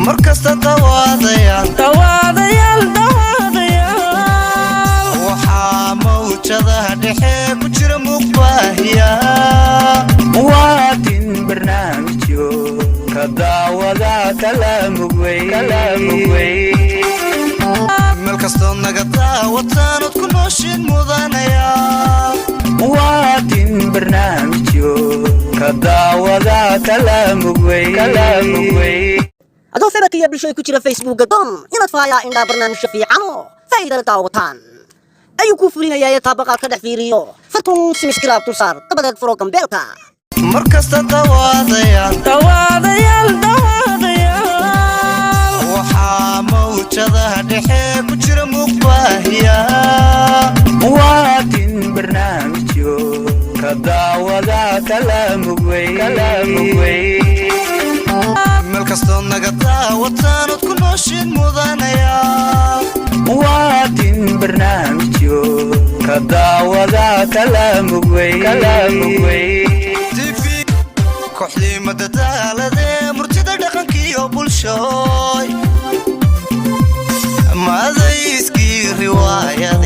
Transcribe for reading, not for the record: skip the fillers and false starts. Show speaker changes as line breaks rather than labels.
مركز الدواديال وحا موجده دحي كجر مقباهيا
وادين برنامجيو كداودا كلاموي
meel kastoo naga daawataanad ku nooshin mudanaya
وادين برنامجيو كداودا كلاموي
adoo sababkiiyo bulshada ku jira Facebook doon inaad faayaa indha barnaamij fiicano faa'iido daawatan ayuu ku fulinayaa tabaqa ka dhafiiriyo fatun subscribe tu saar tabadeed furo gambeelka
markasta dawaadayaal waxa mawjadaha dhexe ku jira muqbaahiya
وادين برنامجيو كداودا كلاموي
meel kastoo naga daawataanad ku nooshin mudanaya
وادين برنامجيو كداودا كلاموي
TV kooxdii madadaalade murtida dhaqankiyo bulshooy maadayskii riwaayad